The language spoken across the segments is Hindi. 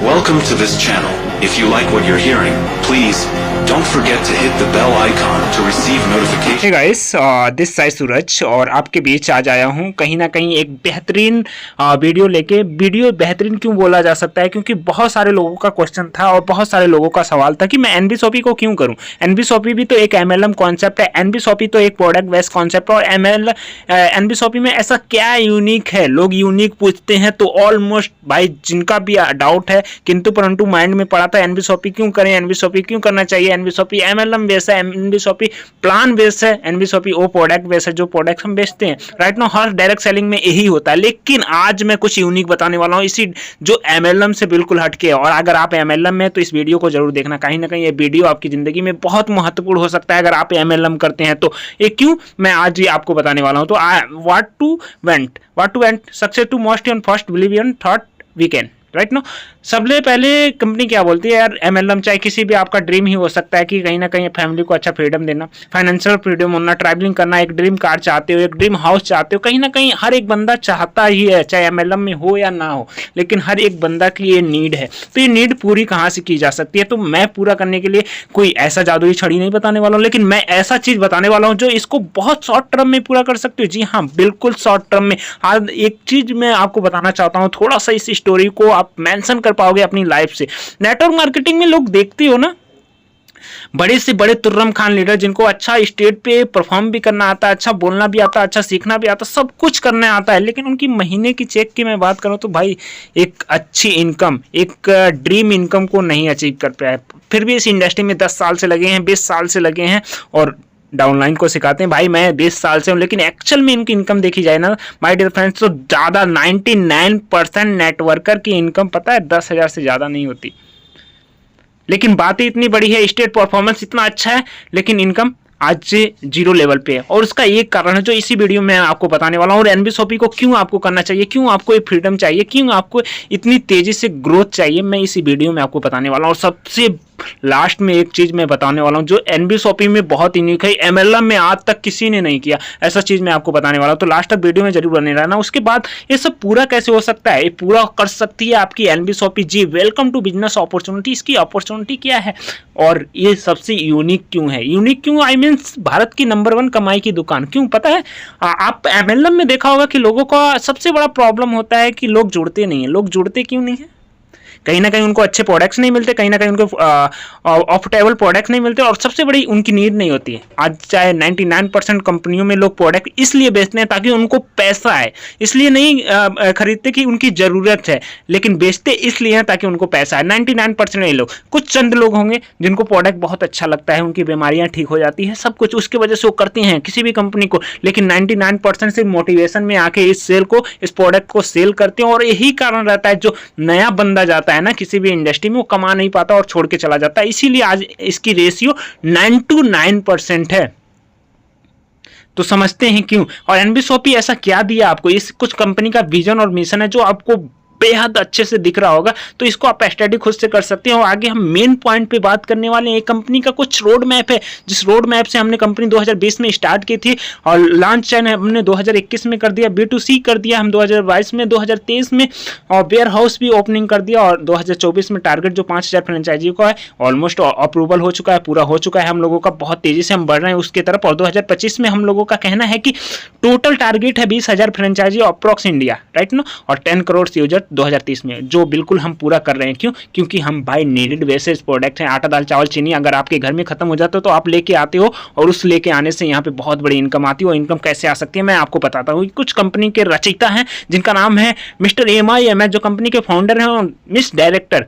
Welcome to this channel. If you like what you're hearing, please don't forget to hit the bell icon to receive notifications. Hey guys, this side Suraj और आपके बीच आज आया हूँ कहीं ना कहीं एक बेहतरीन वीडियो लेके। वीडियो बेहतरीन क्यों बोला जा सकता है, क्योंकि बहुत सारे लोगों का क्वेश्चन था और बहुत सारे लोगों का सवाल था कि मैं एनबीएसओपी को क्यों करूँ। एनबीएसओपी भी तो एक एमएलएम कॉन्सेप्ट है, एनबीएसओपी तो एक प्रोडक्ट बेस्ड कॉन्सेप्ट है, और एनबीएसओपी में ऐसा क्या यूनिक है। लोग यूनिक पूछते हैं तो ऑलमोस्ट भाई जिनका भी डाउट है किंतु परंतु माइंड में पड़ा था एनबीएसओपी क्यों करें, एनबीएसओपी क्यों करना चाहिए। एनबीएसओपी एमएलएम बेस है, एनबीएसओपी प्लान बेस है, एनबीएसओपी वो प्रोडक्ट बेस है जो प्रोडक्ट हम बेचते हैं। राइट नाउ हर डायरेक्ट सेलिंग में यही होता है, लेकिन आज मैं कुछ यूनिक बताने वाला हूँ इसी जो एमएलएम से बिल्कुल हटके है। और अगर आप एमएलएम में तो इस वीडियो को जरूर देखना, कहीं ना कहीं ये वीडियो आपकी जिंदगी में बहुत महत्वपूर्ण हो सकता है अगर आप एमएलएम करते हैं तो। ये क्यों मैं आज ही आपको बताने वाला हूँ। तो what to went success to most and first believe in thought we can. Right now सबसे पहले कंपनी क्या बोलती है यार, एमएलएम चाहे किसी भी आपका ड्रीम ही हो सकता है कि कहीं ना कहीं फैमिली को अच्छा फ्रीडम देना, फाइनेंशियल फ्रीडम होना, ट्रैवलिंग करना, एक ड्रीम कार चाहते हो, एक ड्रीम हाउस चाहते हो। कहीं ना कहीं हर एक बंदा चाहता ही है, चाहे एमएलएम में हो या ना हो, लेकिन हर एक बंदा की ये नीड है। तो ये नीड पूरी कहाँ से की जा सकती है, तो मैं पूरा करने के लिए कोई ऐसा जादुई छड़ी नहीं बताने वाला हूँ, लेकिन मैं ऐसा चीज बताने वाला हूँ जो इसको बहुत शॉर्ट टर्म में पूरा कर सकते हो। जी हाँ, बिल्कुल शॉर्ट टर्म में। आज एक चीज मैं आपको बताना चाहता हूँ, थोड़ा सा इस स्टोरी को आप मेंशन कर पाओगे अपनी लाइफ से। नेटवर्क मार्केटिंग में लोग देखते हो ना, बड़े से बड़े तुर्रम खान लीडर जिनको अच्छा स्टेज पे परफॉर्म भी करना आता है, अच्छा बोलना भी आता है, अच्छा सीखना भी आता है, सब कुछ करने आता है, लेकिन उनकी महीने की चेक की मैं बात करूं तो भाई एक अच्छी इनकम, एक ड्रीम इनकम को नहीं अचीव कर पाए। फिर भी इस इंडस्ट्री में 10 साल से लगे हैं, 20 साल से लगे हैं और डाउनलाइन को सिखाते हैं भाई मैं 20 साल से हूं, लेकिन एक्चुअल में इनकी इनकम देखी जाए ना माय डियर फ्रेंड्स तो ज़्यादा 99% नेटवर्कर की इनकम पता है 10,000 से ज़्यादा नहीं होती। लेकिन बात ही इतनी बड़ी है, स्टेट परफॉर्मेंस इतना अच्छा है लेकिन इनकम आज से 0 लेवल पे है। और उसका एक कारण है जो इसी वीडियो में आपको बताने वाला हूँ। और एनबीएसओपी को क्यों आपको करना चाहिए, क्यों आपको ये फ्रीडम चाहिए, क्यों आपको इतनी तेजी से ग्रोथ चाहिए, मैं इसी वीडियो में आपको बताने वाला हूँ। और सबसे लास्ट में एक चीज मैं बताने वाला हूँ जो एनबीएसओपी में बहुत यूनिक है, एमएलएम में आज तक किसी ने नहीं किया, ऐसा चीज मैं आपको बताने वाला हूँ। तो लास्ट तक वीडियो में जरूर बने रहना। उसके बाद ये सब पूरा कैसे हो सकता है, ये पूरा कर सकती है आपकी एनबीएसओपी। जी वेलकम टू बिजनेस अपॉर्चुनिटी। इसकी अपॉर्चुनिटी क्या है और ये सबसे यूनिक क्यों है, यूनिक क्यों आई मीन्स भारत की नंबर 1 कमाई की दुकान क्यों पता है। आप एमएलएम में देखा होगा कि लोगों का सबसे बड़ा प्रॉब्लम होता है कि लोग जुड़ते नहीं है। लोग जुड़ते क्यों नहीं है, कहीं ना कहीं उनको अच्छे प्रोडक्ट्स नहीं मिलते, कहीं ना कहीं उनको अफोर्डेबल प्रोडक्ट्स नहीं मिलते और सबसे बड़ी उनकी नीड नहीं होती है। आज चाहे 99% कंपनियों में लोग प्रोडक्ट इसलिए बेचते हैं ताकि उनको पैसा है, इसलिए नहीं खरीदते कि उनकी ज़रूरत है, लेकिन बेचते इसलिए हैं ताकि उनको पैसा है। 99% नहीं लोग, कुछ चंद लोग होंगे जिनको प्रोडक्ट बहुत अच्छा लगता है, उनकी बीमारियां ठीक हो जाती है, सब कुछ उसकी वजह से वो करते हैं किसी भी कंपनी को, लेकिन 99% से मोटिवेशन में आके इस सेल को, इस प्रोडक्ट को सेल करते हैं। और यही कारण रहता है जो नया बंदा जाता है ना किसी भी इंडस्ट्री में वो कमा नहीं पाता और छोड़ के चला जाता है, इसीलिए आज इसकी रेशियो 9 है। तो समझते हैं क्यों और एनबीएसओपी ऐसा क्या दिया आपको। इस कुछ कंपनी का विजन और मिशन है जो आपको बेहद अच्छे से दिख रहा होगा, तो इसको आप स्टडी खुद से कर सकते हैं। और आगे हम मेन पॉइंट पे बात करने वाले हैं। कंपनी का कुछ रोड मैप है, जिस रोड मैप से हमने कंपनी 2020 में स्टार्ट की थी और लॉन्च हमने 2021 में कर दिया, B2C कर दिया हम 2022 में, 2023 में और वेयर हाउस भी ओपनिंग कर दिया और 2024 में टारगेट जो 5,000 फ्रेंचाइजी का है ऑलमोस्ट अप्रूवल हो चुका है, पूरा हो चुका है हम लोगों का, बहुत तेजी से हम बढ़ रहे हैं उसके तरफ। और 2025 में हम लोगों का कहना है कि टोटल टारगेट है 20,000 franchisee approx India, right now, और 10 करोड़ यूजर 2030 में, जो बिल्कुल हम पूरा कर रहे हैं। क्यों, क्योंकि हम बाय नीडेड बेसिस प्रोडक्ट हैं। आटा दाल चावल चीनी अगर आपके घर में खत्म हो जाता है तो आप लेके आते हो और उस लेके आने से यहाँ पे बहुत बड़ी इनकम आती है। और इनकम कैसे आ सकती है मैं आपको बताता हूँ। कुछ कंपनी के रचयिता हैं जिनका नाम है मिस्टर MIMS, जो कंपनी के फाउंडर हैं, और मिस डायरेक्टर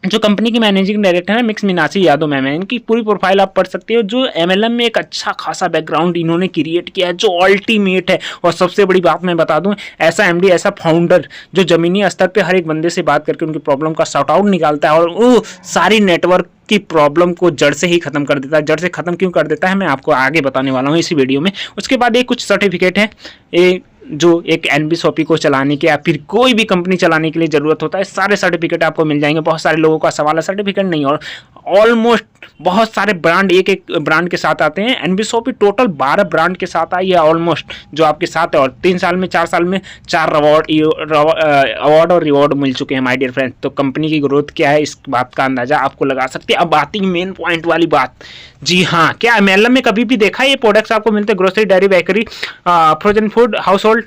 जो कंपनी की मैनेजिंग डायरेक्टर है मिक्स मीनाक्षी यादव मैम है। इनकी पूरी प्रोफाइल आप पढ़ सकते हो, जो एमएलएम में एक अच्छा खासा बैकग्राउंड इन्होंने क्रिएट किया है जो अल्टीमेट है। और सबसे बड़ी बात मैं बता दूं, ऐसा एमडी, ऐसा फाउंडर जो जमीनी स्तर पे हर एक बंदे से बात करके उनकी प्रॉब्लम का सॉर्ट आउट निकालता है और वो सारी नेटवर्क की प्रॉब्लम को जड़ से ही खत्म कर देता है। जड़ से खत्म क्यों कर देता है मैं आपको आगे बताने वाला हूँ इसी वीडियो में। उसके बाद ये कुछ सर्टिफिकेट है, ये जो एक NBSOP को चलाने के या फिर कोई भी कंपनी चलाने के लिए ज़रूरत होता है, सारे सर्टिफिकेट आपको मिल जाएंगे। बहुत सारे लोगों का सवाल है सर्टिफिकेट नहीं, और ऑलमोस्ट बहुत सारे ब्रांड एक एक ब्रांड के साथ आते हैं। NBSOP टोटल 12 ब्रांड के साथ आई है ऑलमोस्ट, जो आपके साथ है, और 3 साल में 4 साल में 4 अवार्ड और रिवॉर्ड मिल चुके हैं माय डियर फ्रेंड्स। तो कंपनी की ग्रोथ क्या है इस बात का अंदाजा आपको लगा सकते हैं। अब आती है मेन पॉइंट वाली बात। जी हाँ, क्या MLM में कभी भी देखा है ये प्रोडक्ट्स आपको मिलते हैं? Grocery, dairy, bakery, frozen food, house hold,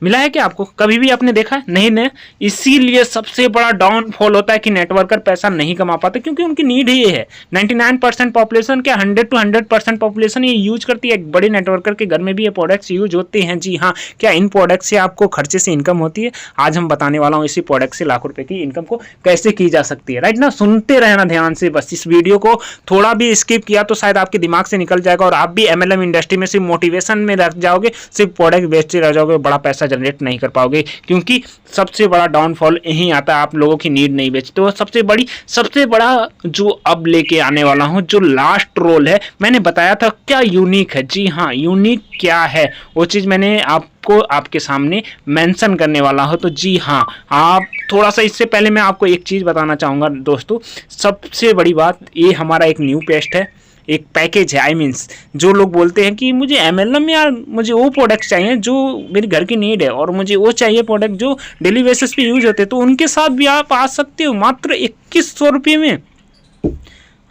मिला है क्या आपको? कभी भी आपने देखा है? नहीं। इसीलिए सबसे बड़ा डाउनफॉल होता है कि नेटवर्कर पैसा नहीं कमा पाते, क्योंकि उनकी नीड ही ये है। 99% पॉपुलेशन, क्या 100 to 100% पॉपुलेशन ये यूज करती है। एक बड़े नेटवर्कर के घर में भी ये प्रोडक्ट्स यूज होते हैं। जी हाँ, क्या इन प्रोडक्ट से आपको खर्चे से इनकम होती है? आज हम बताने वाला हूँ इसी प्रोडक्ट से लाखों रुपए की इनकम को कैसे की जा सकती है। राइट ना, सुनते रहना ध्यान से, बस इस वीडियो को थोड़ा भी स्किप किया तो शायद आपके दिमाग से निकल जाएगा और आप भी MLM इंडस्ट्री में सिर्फ मोटिवेशन में रख जाओगे, सिर्फ प्रोडक्ट बेचते रह जाओगे, बड़ा पैसा जनरेट नहीं कर पाओगे। क्योंकि सबसे बड़ा डाउनफॉल यही आता है, आप लोगों की नीड नहीं बेचते हो। सबसे बड़ा जो अब लेके आने वाला हूं, जो लास्ट रोल है, मैंने बताया था क्या यूनिक है। जी हाँ, यूनिक क्या है वो चीज मैंने आपको आपके सामने मेंशन करने वाला हूं। तो जी हाँ, आप थोड़ा सा इससे पहले मैं आपको एक चीज बताना चाहूंगा दोस्तों। सबसे बड़ी बात, ये हमारा एक न्यू पेस्ट है, एक पैकेज है। आई मीन्स जो लोग बोलते हैं कि मुझे MLM यार, मुझे वो प्रोडक्ट्स चाहिए जो मेरे घर की नीड है, और मुझे वो चाहिए प्रोडक्ट जो डेली बेसिस पे यूज होते हैं, तो उनके साथ भी आप आ सकते हो मात्र 2100 रुपये में।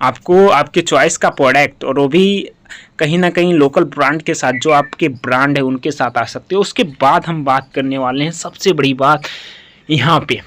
आपको आपके चॉइस का प्रोडक्ट, और वो भी कहीं ना कहीं लोकल ब्रांड के साथ, जो आपके ब्रांड है उनके साथ आ सकते हो। उसके बाद हम बात करने वाले हैं सबसे बड़ी बात यहाँ पे,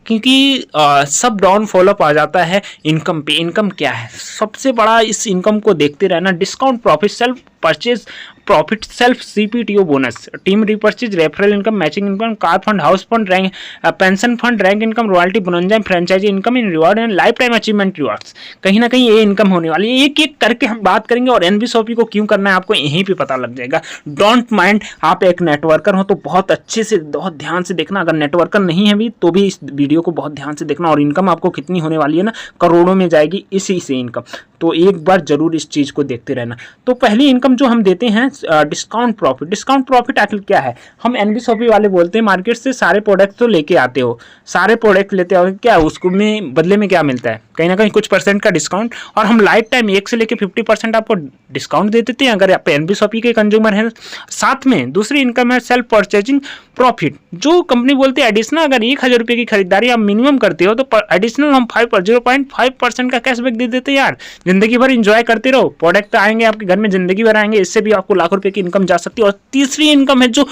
क्योंकि सब डाउन फॉलोअप आ जाता है इनकम पे। इनकम क्या है? सबसे बड़ा इस इनकम को देखते रहना। Discount, profit, self purchase profit, self CPTO bonus, team repurchase, referral income, matching income, car fund, house fund, rank, pension fund, rank income, royalty, bonanza, franchisee income in reward and lifetime achievement rewards. कहीं ना कहीं ये इनकम होने वाली है। एक एक करके हम बात करेंगे, और NBSOP को क्यों करना है आपको यहीं पे पता लग जाएगा। डोंट माइंड, आप एक नेटवर्कर हो तो बहुत अच्छे से, बहुत ध्यान से देखना। अगर नेटवर्कर नहीं है भी तो भी इस वीडियो को बहुत ध्यान से देखना। और इनकम आपको कितनी होने वाली है ना, करोड़ों में जाएगी इसी से इनकम। तो एक बार जरूर इस चीज को देखते रहना। तो पहली इनकम जो हम देते हैं डिस्काउंट प्रॉफिट। डिस्काउंट प्रॉफिट आखिर क्या है? हम NBSOP वाले बोलते हैं मार्केट से सारे प्रोडक्ट तो लेके आते हो, सारे प्रोडक्ट लेते हो, क्या उसको में बदले में क्या मिलता है? कहीं ना कहीं कुछ % का डिस्काउंट। और हम लाइफ टाइम 1 से लेके 50% आपको डिस्काउंट दे देते हैं अगर आप NBSOP के कंज्यूमर हैं। साथ में दूसरी इनकम है सेल्फ परचेजिंग प्रॉफिट, जो कंपनी बोलती है एडिशनल। अगर 1000 रुपये की खरीदारी आप मिनिमम करते हो तो एडिशनल हम 0.5% का कैशबैक दे देते हैं। यार जिंदगी भर इंजॉय करते रहो, प्रोडक्ट आएंगे आपके घर में, जिंदगी भर आएंगे, इससे भी आपको लाखों रुपए की इनकम जा सकती है। और तीसरी इनकम है जो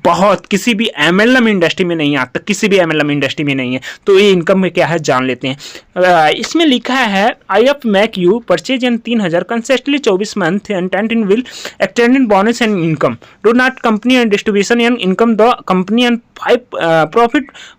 बहुत किसी भी MLM इंडस्ट्री में नहीं आता, किसी भी MLM इंडस्ट्री में नहीं है। तो ये इनकम में क्या है जान लेते हैं। इसमें लिखा है IF make you purchase and 3000 consistently 24 month and 10 in will extended bonus and income do not company and distribution and income the company and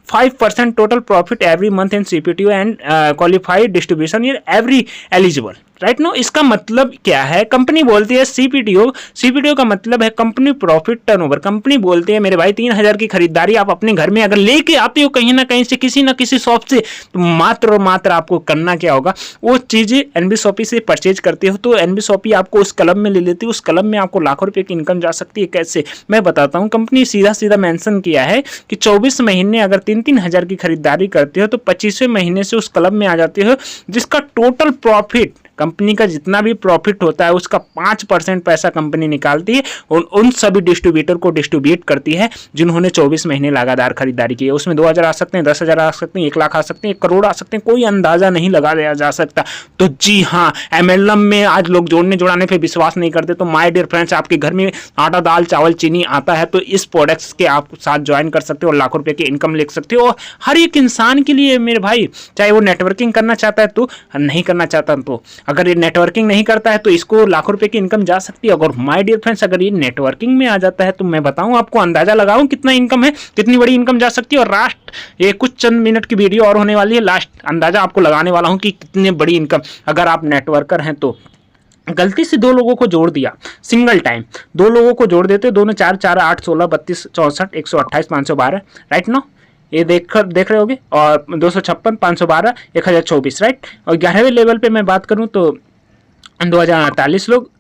5% total profit every month in CPTO and qualified distribution in every eligible. Right now, इसका मतलब क्या है? कंपनी बोलती है CPTO का मतलब है कंपनी प्रॉफिट टर्नओवर। कंपनी बोलती है मेरे भाई 3000 की खरीदारी आप अपने घर में अगर लेके आते हो कहीं ना कहीं से, किसी ना किसी शॉप से, तो मात्र और मात्र आपको करना क्या होगा, वो चीजें NBSOP से परचेज करते हो तो NBSOP आपको उस क्लब में ले लेती है। उस क्लब में आपको लाखों रुपए की इनकम जा सकती है। कैसे? मैं बताता हूँ। कंपनी सीधा मेंशन किया है कि 24 महीने अगर 3-3 हजार की खरीदारी करते हो तो 25वें महीने से उस क्लब में आ जाते हो, जिसका टोटल प्रॉफिट, कंपनी का जितना भी प्रॉफिट होता है उसका 5% पैसा कंपनी निकालती है और उन सभी डिस्ट्रीब्यूटर को डिस्ट्रीब्यूट करती है जिन्होंने 24 महीने लगातार खरीदारी की है। उसमें 2000 आ सकते हैं, 10,000 आ सकते हैं, 1 लाख आ सकते हैं, 1 करोड़ आ सकते हैं, कोई अंदाजा नहीं लगाया जा सकता। तो जी हाँ, MLM में आज लोग जोड़ने जुड़ाने पे विश्वास नहीं करते। तो माय डियर फ्रेंड्स, आपके घर में आटा, दाल, चावल, चीनी आता है तो इस प्रोडक्ट्स के आप साथ ज्वाइन कर सकते हो और लाखों रुपए की इनकम ले सकते हो। और हर एक इंसान के लिए मेरे भाई, चाहे वो नेटवर्किंग करना चाहता है तो, नहीं करना चाहता तो, अगर ये नेटवर्किंग नहीं करता है तो इसको लाखों रुपए की इनकम जा सकती है। अगर माय डियर फ्रेंड्स अगर ये नेटवर्किंग में आ जाता है तो मैं बताऊं आपको, अंदाजा लगाऊं कितना इनकम है, कितनी बड़ी इनकम जा सकती है। और लास्ट ये कुछ चंद मिनट की वीडियो और होने वाली है, लास्ट अंदाजा आपको लगाने वाला हूं कि कितनी बड़ी इनकम। अगर आप नेटवर्कर हैं तो गलती से 2 लोगों को जोड़ दिया, सिंगल टाइम 2 लोगों को जोड़ देते, दोनों 4, 4, 8, 16, 32, 64, 128, 512, राइट नो, ये देख रहे होगे। और 256, 512, 1024, राइट। और 11वें लेवल पे मैं बात करूं तो 2048 लोग,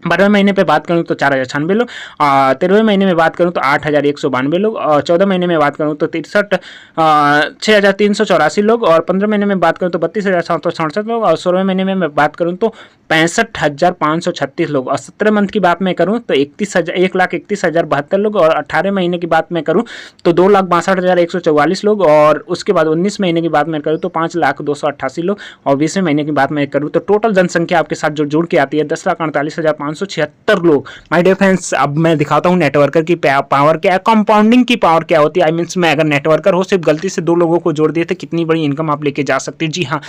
12वें महीने पे बात करूँ तो 4096 लोग, 13वें महीने में बात करूँ तो 8192 लोग, और 14 महीने में बात करूँ तो 6384 लोग, और 15 महीने में बात करूँ तो 32,767 लोग, और 16वें महीने में मैं बात करूँ तो 65,536 लोग, और 17 मंथ की बात मैं करूँ तो 1,31,072 लोग, और 18 महीने की बात मैं करूँ तो 2,62,144 लोग, और उसके बाद 19 महीने की बात मैं करूँ तो 5,02,88 लोग, और 20वें महीने की बात मैं करूँ तो टोटल जनसंख्या आपके साथ जो जुड़ के आती है 10,48,576 लोग। माय डियर फ्रेंड्स, अब मैं दिखाता हूँ नेटवर्कर की पावर क्या है, कंपाउंडिंग की पावर क्या होती है। आई मीन्स मैं अगर नेटवर्कर हो सिर्फ गलती से 2 लोगों को जोड़ दिए तो कितनी बड़ी इनकम आप लेके जा सकते हैं। जी हाँ,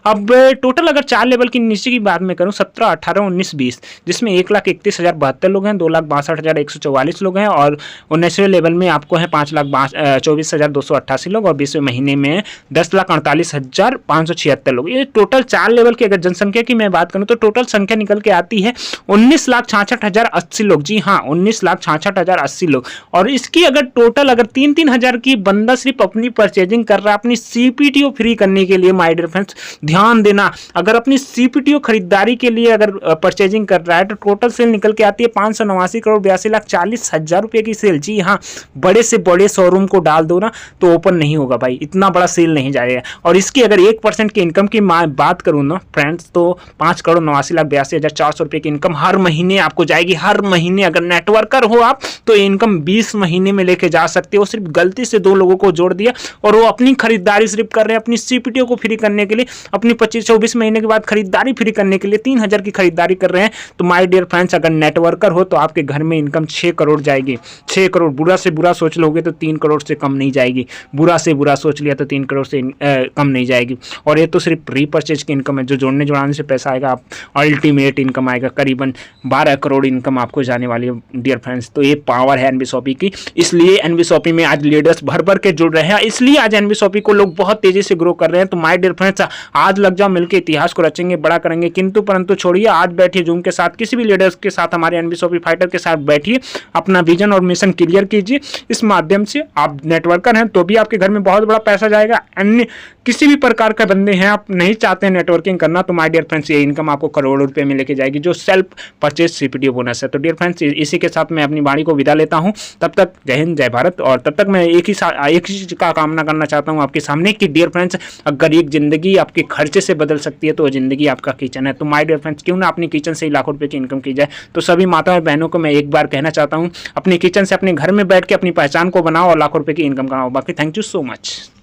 अब टोटल अगर 4 लेवल की नीचे की बात मैं करूँ 17, 18, 19, 20, जिसमें 1,31,072 लोग हैं, 2,62,144 लोग हैं, और 19वें लेवल में आपको है 5,24,288 लोग, और 20वें महीने में 10,48,576 लोग। ये टोटल 4 लेवल की अगर जनसंख्या की मैं बात करूँ तो टोटल संख्या निकल के आती है 19,66,080 लोग। जी हाँ, 19,66,080 लोग। और इसकी अगर टोटल अगर 3-3 हज़ार की बंदा सिर्फ अपनी परचेजिंग कर रहा है अपनी सीपीटीओ फ्री करने के लिए, माय डियर फ्रेंड्स ध्यान देना, अगर अपनी सीपीटीओ खरीदारी के लिए अगर परचेजिंग कर रहा है तो टोटल सेल निकल के आती है 589,82,40,000 रुपए की सेल। जी हाँ, बड़े से बड़े शोरूम को डाल दो ना तो ओपन नहीं होगा भाई, इतना बड़ा सेल नहीं जाएगा। और इसकी अगर 1% की इनकम की बात करूँ ना फ्रेंड्स तो 5,89,82,400 रुपए की इनकम हर महीने आपको जाएगी। हर महीने अगर नेटवर्कर हो आप तो इनकम 20 महीने में लेके जा सकते हो। सिर्फ गलती से 2 लोगों को जोड़ दिया और वो अपनी खरीदारी सिर्फ कर रहे हैं अपनी सीपीटीओ को फ्री करने के लिए, अपनी 25-24 महीने के बाद खरीदारी फ्री करने के लिए 3,000 की खरीदारी कर रहे हैं। तो माय डियर फ्रेंड्स, अगर नेटवर्कर हो तो आपके घर में इनकम 6 करोड़ जाएगी। 6 करोड़, बुरा से बुरा सोच लोगे तो 3 करोड़ से कम नहीं जाएगी। बुरा से बुरा सोच लिया तो 3 करोड़ से कम नहीं जाएगी। और ये तो सिर्फ रीपरचेज की इनकम है, जो जोड़ने जोड़ाने से पैसा आएगा आप अल्टीमेट इनकम आएगा, करीबन 12 करोड़ इनकम आपको जाने वाली है डियर फ्रेंड्स। तो ये पावर है एनबीशॉपी की, इसलिए एनबीशॉपी में आज लीडर्स भर भर के जुड़ रहे हैं, इसलिए आज एनबीशॉपी को लोग बहुत तेजी से ग्रो कर रहे हैं। तो माय डियर फ्रेंड्स, आज लग जाओ मिलकर इतिहास को रचेंगे, बड़ा करेंगे। किंतु परंतु छोड़िए, आज बैठिए जूम के साथ, किसी भी लीडर्स के साथ, हमारे एनबीशॉपी फाइटर के साथ बैठिए, अपना विजन और मिशन क्लियर कीजिए। इस माध्यम से आप नेटवर्कर हैं तो भी आपके घर में बहुत बड़ा पैसा जाएगा। अन्य किसी भी प्रकार का बंदे हैं आप नहीं चाहते हैं नेटवर्किंग करना तो माय डियर फ्रेंड्स ये इनकम आपको करोड़ों रुपए में लेके जाएगी, जो सेल्फ परचेज सीपीटीओ बोनस है। तो डियर फ्रेंड्स, इसी के साथ मैं अपनी वाणी को विदा लेता हूं। तब तक जय हिंद, जय भारत। और तब तक मैं एक ही चीज का कामना करना चाहता हूं आपके सामने कि डियर फ्रेंड्स, अगर एक जिंदगी आपके खर्चे से बदल सकती है तो वो जिंदगी आपका किचन है। तो माय डियर फ्रेंड्स, क्यों ना अपनी किचन से ही लाखों रुपए की इनकम की जाए। तो सभी माता और बहनों को मैं एक बार कहना चाहता हूं, अपनी किचन से अपने घर में बैठ के अपनी पहचान को बनाओ और लाखों रुपए की इनकम कमाओ। बाकी थैंक यू सो मच।